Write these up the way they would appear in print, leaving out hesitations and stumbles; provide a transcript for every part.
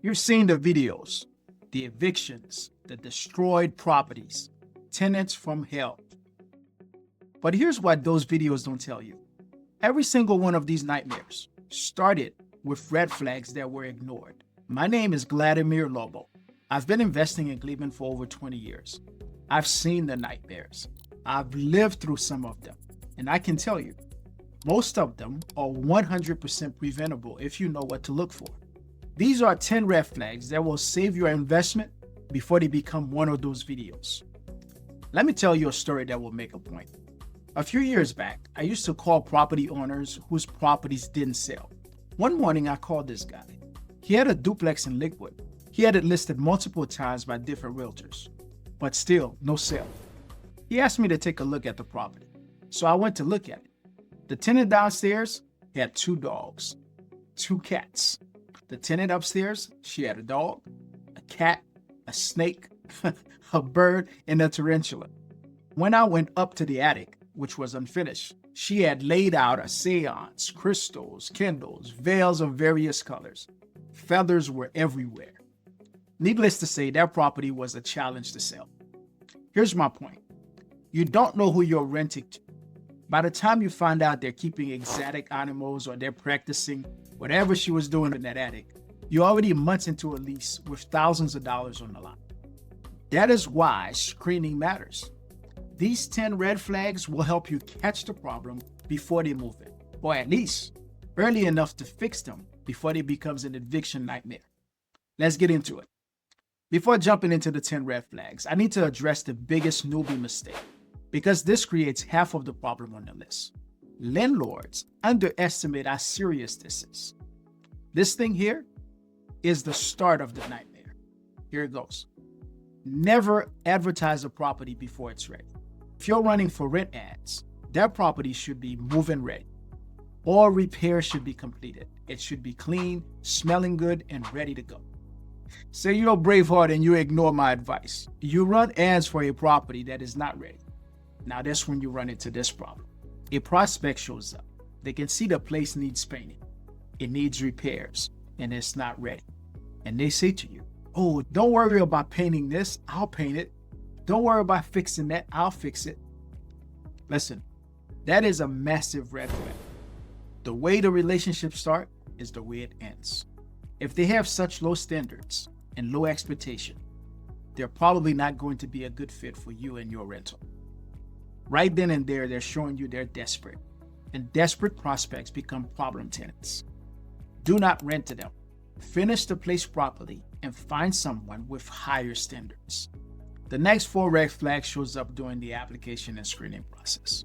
You've seen the videos, the evictions, the destroyed properties, tenants from hell. But here's what those videos don't tell you. Every single one of these nightmares started with red flags that were ignored. My name is Vladimir Lobo. I've been investing in Cleveland for over 20 years. I've seen the nightmares. I've lived through some of them. And I can tell you, most of them are 100% preventable if you know what to look for. These are 10 red flags that will save your investment before they become one of those videos. Let me tell you a story that will make a point. A few years back, I used to call property owners whose properties didn't sell. One morning, I called this guy. He had a duplex in Lakewood. He had it listed multiple times by different realtors, but still no sale. He asked me to take a look at the property, so I went to look at it. The tenant downstairs had 2 dogs, 2 cats. The tenant upstairs, she had a dog, a cat, a snake, a bird, and a tarantula. When I went up to the attic, which was unfinished, she had laid out a séance, crystals, candles, veils of various colors. Feathers were everywhere. Needless to say, that property was a challenge to sell. Here's my point. You don't know who you're renting to. By the time you find out they're keeping exotic animals or they're practicing whatever she was doing in that attic, you're already months into a lease with thousands of dollars on the line. That is why screening matters. These 10 red flags will help you catch the problem before they move in, or at least early enough to fix them before it becomes an eviction nightmare. Let's get into it. Before jumping into the 10 red flags, I need to address the biggest newbie mistake, because this creates half of the problem on the list. Landlords underestimate how serious this is. This thing here is the start of the nightmare. Here it goes. Never advertise a property before it's ready. If you're running for rent ads, that property should be move-in ready. All repairs should be completed. It should be clean, smelling good, and ready to go. Say you're a braveheart and you ignore my advice. You run ads for a property that is not ready. Now that's when you run into this problem. A prospect shows up. They can see the place needs painting. It needs repairs, and it's not ready. And they say to you, "Oh, don't worry about painting this, I'll paint it. Don't worry about fixing that, I'll fix it." Listen, that is a massive red flag. The way the relationship starts is the way it ends. If they have such low standards and low expectation, they're probably not going to be a good fit for you and your rental. Right then and there, they're showing you they're desperate, and desperate prospects become problem tenants. Do not rent to them. Finish the place properly and find someone with higher standards. The next 4 red flags shows up during the application and screening process.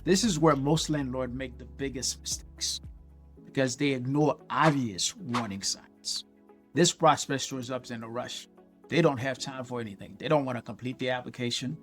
This is where most landlords make the biggest mistakes because they ignore obvious warning signs. This prospect shows up in a rush. They don't have time for anything. They don't want to complete the application.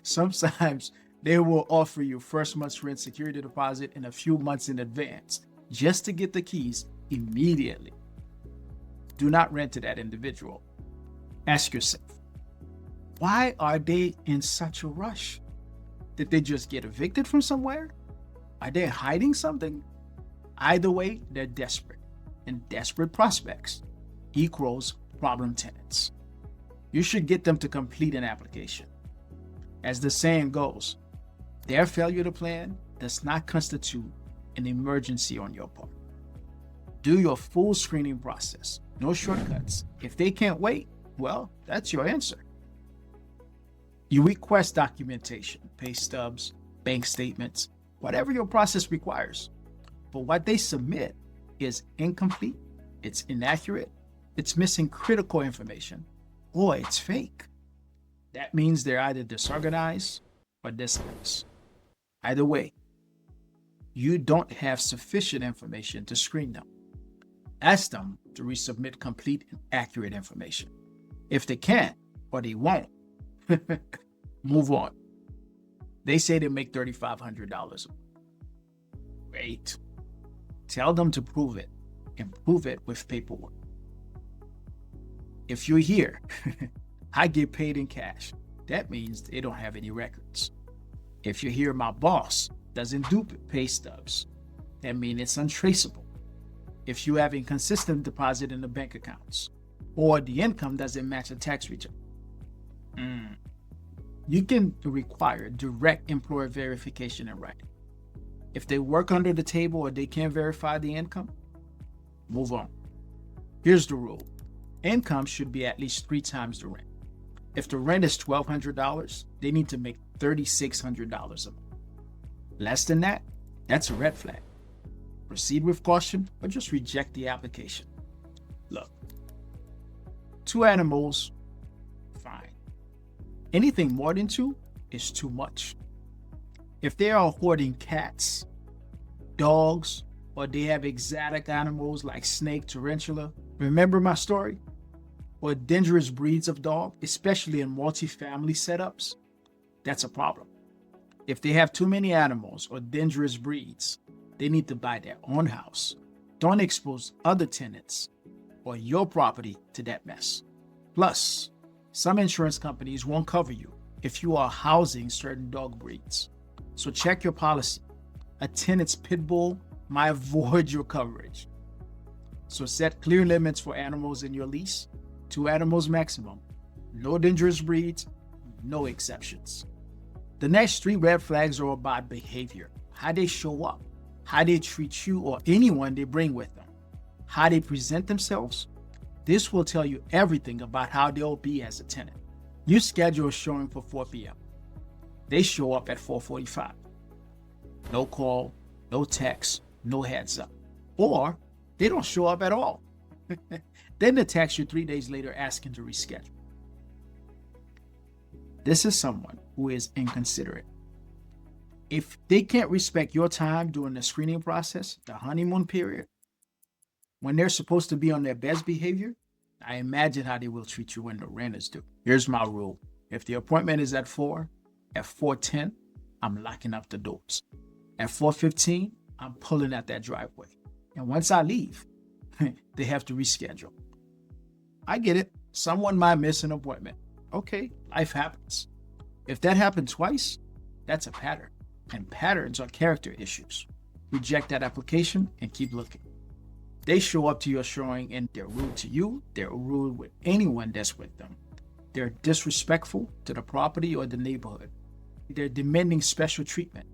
Sometimes they will offer you first month's rent security deposit and a few months in advance just to get the keys immediately. Do not rent to that individual. Ask yourself, why are they in such a rush? Did they just get evicted from somewhere? Are they hiding something? Either way, they're desperate, and desperate prospects equals problem tenants. You should get them to complete an application. As the saying goes, their failure to plan does not constitute an emergency on your part. Do your full screening process. No shortcuts. If they can't wait, well, that's your answer. You request documentation, pay stubs, bank statements, whatever your process requires. But what they submit is incomplete, it's inaccurate, it's missing critical information, or it's fake. That means they're either disorganized or dishonest. Either way, you don't have sufficient information to screen them. Ask them to resubmit complete and accurate information. If they can't, or they won't, move on. They say they make $3,500. Great. Tell them to prove it, and prove it with paperwork. If you're here, I get paid in cash. That means they don't have any records. If you're here, my boss doesn't do pay stubs. That means it's untraceable. if you have inconsistent deposit in the bank accounts, or the income doesn't match a tax return. You can require direct employer verification in writing. If they work under the table or they can't verify the income, move on. Here's the rule. Income should be at least 3 times the rent. If the rent is $1,200, they need to make $3,600 a month. Less than that, that's a red flag. Proceed with caution or just reject the application. Look, 2 animals, fine. Anything more than 2 is too much. If they are hoarding cats, dogs, or they have exotic animals like snake, tarantula, remember my story? Or dangerous breeds of dog, especially in multi-family setups, that's a problem. If they have too many animals or dangerous breeds, they need to buy their own house. Don't expose other tenants or your property to that mess. Plus, some insurance companies won't cover you if you are housing certain dog breeds. So check your policy. A tenant's pit bull might avoid your coverage. So set clear limits for animals in your lease. 2 animals maximum. No dangerous breeds, no exceptions. The next 3 red flags are about behavior. How they show up, how they treat you or anyone they bring with them, how they present themselves. This will tell you everything about how they'll be as a tenant. You schedule a showing for 4 p.m. They show up at 4:45. No call, no text, no heads up. Or they don't show up at all. Then they text you 3 days later asking to reschedule. This is someone who is inconsiderate. If they can't respect your time during the screening process, the honeymoon period, when they're supposed to be on their best behavior, I imagine how they will treat you when the rent is due. Here's my rule. If the appointment is at 4, at 4:10, I'm locking up the doors. At 4:15, I'm pulling out that driveway. And once I leave, they have to reschedule. I get it. Someone might miss an appointment. Okay, life happens. If that happened twice, that's a pattern. And patterns are character issues. Reject that application and keep looking. They show up to your showing and they're rude to you. They're rude with anyone that's with them. They're disrespectful to the property or the neighborhood. They're demanding special treatment,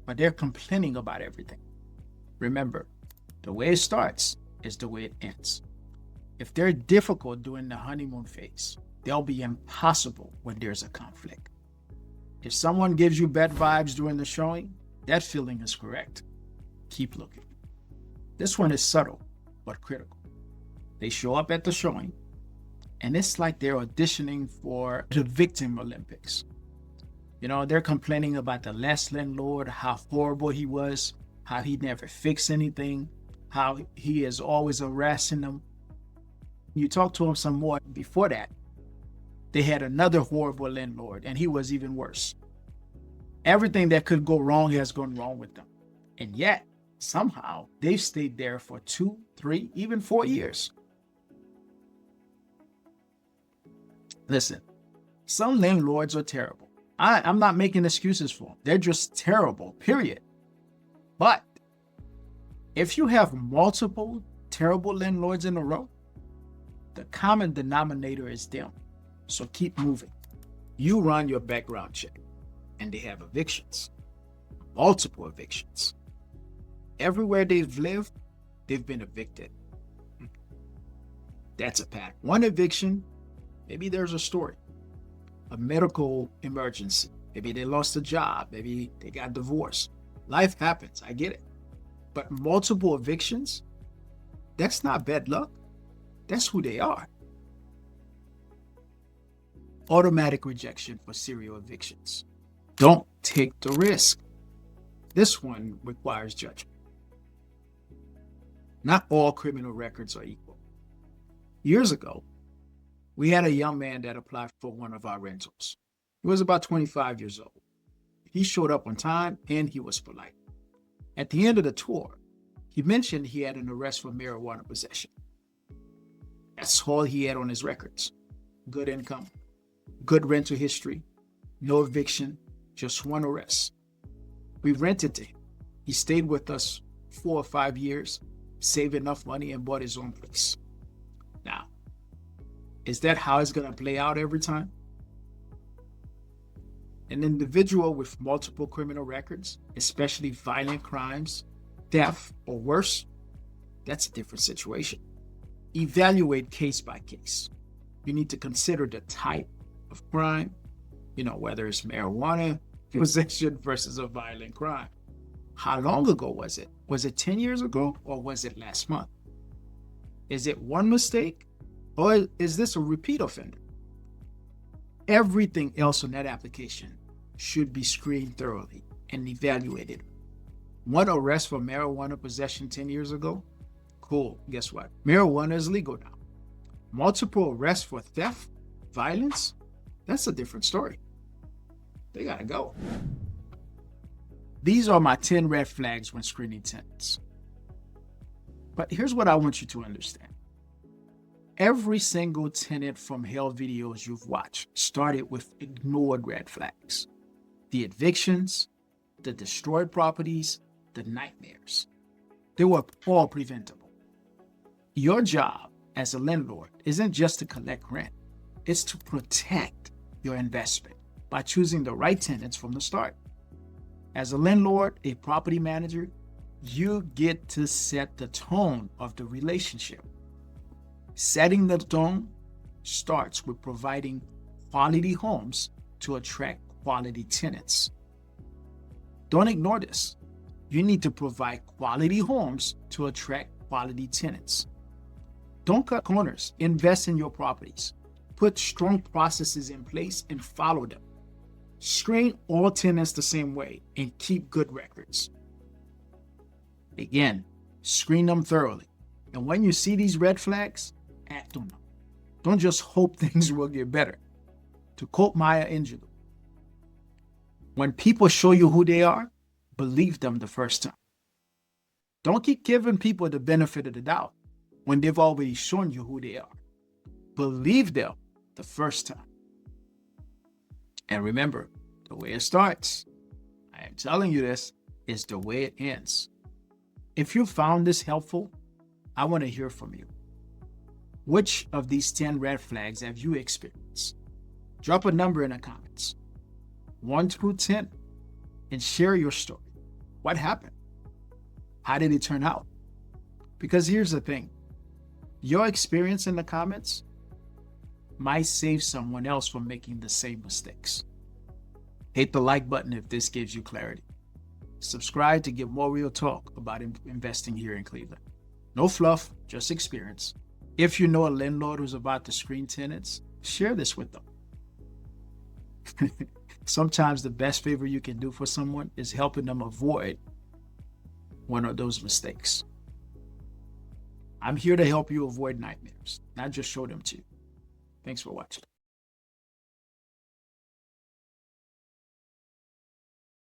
but they're complaining about everything. Remember, the way it starts is the way it ends. If they're difficult during the honeymoon phase, they'll be impossible when there's a conflict. If someone gives you bad vibes during the showing, that feeling is correct. Keep looking. This one is subtle, but critical. They show up at the showing, and it's like they're auditioning for the Victim Olympics. You know, they're complaining about the last landlord, how horrible he was, how he never fixed anything, how he is always harassing them. You talk to them some more before that, they had another horrible landlord, and he was even worse. Everything that could go wrong has gone wrong with them. And yet, somehow, they've stayed there for 2, 3, even 4 years. Listen, some landlords are terrible. I'm not making excuses for them. They're just terrible, period. But if you have multiple terrible landlords in a row, the common denominator is them. So keep moving. You run your background check, and they have evictions, multiple evictions. Everywhere they've lived, they've been evicted. That's a pattern. One eviction, maybe there's a story, a medical emergency. Maybe they lost a job. Maybe they got divorced. Life happens. I get it. But multiple evictions, that's not bad luck. That's who they are. Automatic rejection for serial evictions. Don't take the risk. This one requires judgment. Not all criminal records are equal. Years ago, we had a young man that applied for one of our rentals. He was about 25 years old. He showed up on time and he was polite. At the end of the tour, he mentioned he had an arrest for marijuana possession. That's all he had on his records. Good income, good rental history, no eviction, just one arrest. We rented to him. He stayed with us 4 or 5 years, saved enough money and bought his own place. Now, is that how it's going to play out every time? An individual with multiple criminal records, especially violent crimes, theft, or worse, that's a different situation. Evaluate case by case. You need to consider the type of crime, whether it's marijuana possession versus a violent crime. How long ago was it? Was it 10 years ago or was it last month? Is it one mistake or is this a repeat offender? Everything else on that application should be screened thoroughly and evaluated. One arrest for marijuana possession 10 years ago? Cool, guess what? Marijuana is legal now. Multiple arrests for theft, violence? That's a different story. They gotta go. These are my 10 red flags when screening tenants. But here's what I want you to understand. Every single tenant from hell videos you've watched started with ignored red flags. The evictions, the destroyed properties, the nightmares. They were all preventable. Your job as a landlord isn't just to collect rent, it's to protect your investment by choosing the right tenants from the start. As a landlord, a property manager, you get to set the tone of the relationship. Setting the tone starts with providing quality homes to attract quality tenants. Don't ignore this. You need to provide quality homes to attract quality tenants. Don't cut corners. Invest in your properties. Put strong processes in place and follow them. Screen all tenants the same way and keep good records. Again, screen them thoroughly. And when you see these red flags, act on them. Don't just hope things will get better. To quote Maya Angelou, when people show you who they are, believe them the first time. Don't keep giving people the benefit of the doubt when they've already shown you who they are. Believe them the first time. And remember, the way it starts, I am telling you this, is the way it ends. If you found this helpful, I want to hear from you. Which of these 10 red flags have you experienced? Drop a number in the comments, 1 through 10, and share your story. What happened? How did it turn out? Because here's the thing, your experience in the comments might save someone else from making the same mistakes. Hit the like button if this gives you clarity. Subscribe to get more real talk about investing here in Cleveland. No fluff, just experience. If you know a landlord who's about to screen tenants, share this with them. Sometimes the best favor you can do for someone is helping them avoid one of those mistakes. I'm here to help you avoid nightmares, not just show them to you. Thanks for watching.